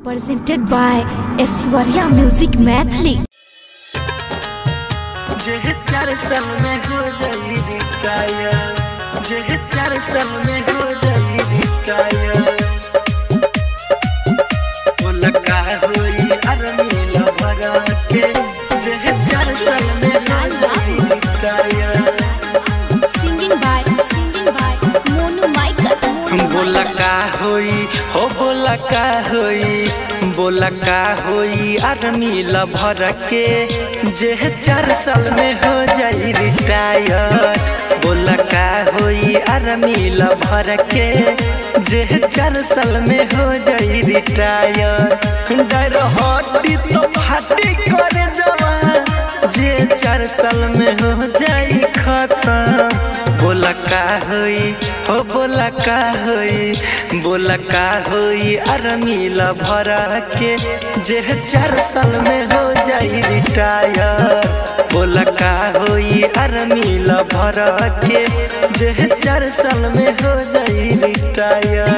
presented by Aishwarya Music Maithili। जे 4 साल में हो जाई रिटायर, जे 4 साल में हो जाई रिटायर, बोला का होई आर्मी लवरा के, जे 4 साल में हो जाई retire. Singing by Monu Michael। बोला का होई हो, बोला का होई, बोला का होई आर्मी लवर के, जे 4 साल में हो जाई रिटायर। बोला का होई आर्मी लवर के, जे 4 साल में हो जाई रिटायर। डर हटी तो फाटी करे जवान, जे 4 साल में हो जाई खत्म। बोला का होई हो, बोला का होई, बोला का होई आर्मी लवर के, जे 4 साल में हो जाई रिटायर। बोला का होई आर्मी लवर के, जे 4 साल में हो जाई रिटायर,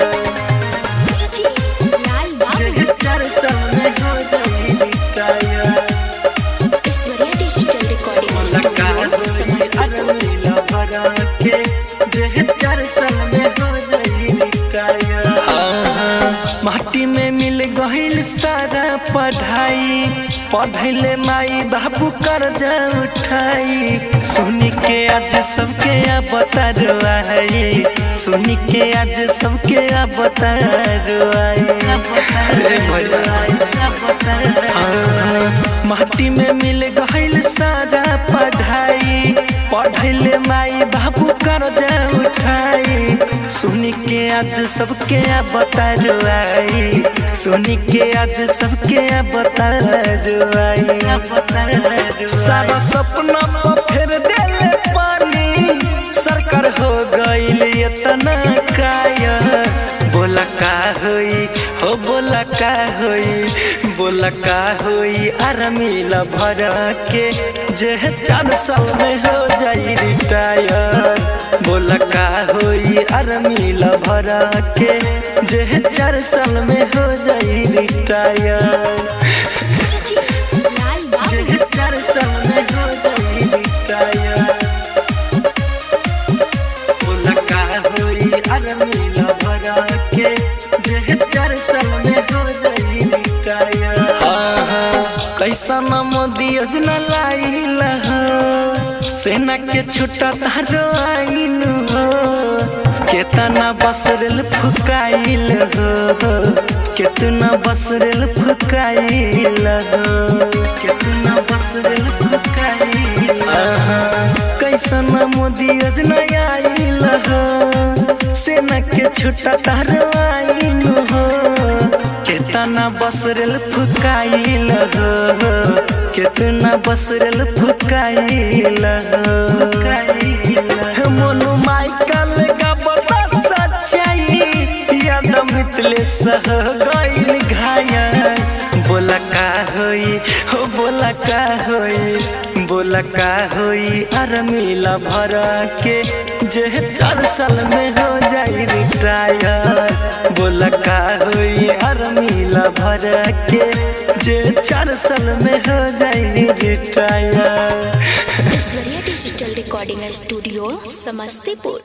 जे 4 साल में हो जाई रिटायर। Aishwarya Digital Recording बोला का होई आर्मी लवर के, जे 4 साल में हो जाई रिटायर। माटी में मिल गईल सारा पढ़ाई, पढ़ले माई बाबू कर्जा उठाई। सुनी के आज सबके बता रुआई, सुनी के आज सबके बता रुआई। माटी में मिल गईल सारा पढ़ाई, पढ़ले माई बाबू कर्जा उठाई। सुनी के आज सबके बता रुआई, सुनी के आज सबके बता रुआई। सारा सपना पर फेर देले पानी, सरकार हो गईल इतना कायर। बोला का होई हो, बोला का होई, बोला का होई आर्मी लवर के, जे 4 साल में हो जाई रिटायर। बोला का होई आर्मी लवर के, जे 4 साल में हो जाई रिटायर, जे 4 साल में हो जाई रिटायर। बोला का होई आर्मी लवर के, जे 4 साल में हो जाई रिटायर। कैसा मोदी योजना लाइल हो, सेना के छुट्टा तारो आइल हो। केतना बसरेल फुकाइल हो, केतना बसरेल फुकाइल हो, केतना बसरेल फुकाइल। कैसन मोदी योजना आइल हो, सेना के छुट्टा तारो आइल हो। केतना बसरेल फुकाइल हो, केतना बसरेल फुकाइल हो। मोनू माइकल का बता सच्चाई, याद मितले सह गईल घायल। बोला का होई हो, बोला का होई, बोला का होई आर्मी लवर के, जे 4 साल में हो जाई रिटायर। बोला का होई आर्मी लवर के, जे 4 साल में हो जाई retire. Aishwarya Digital Recording Studio, Samastipur.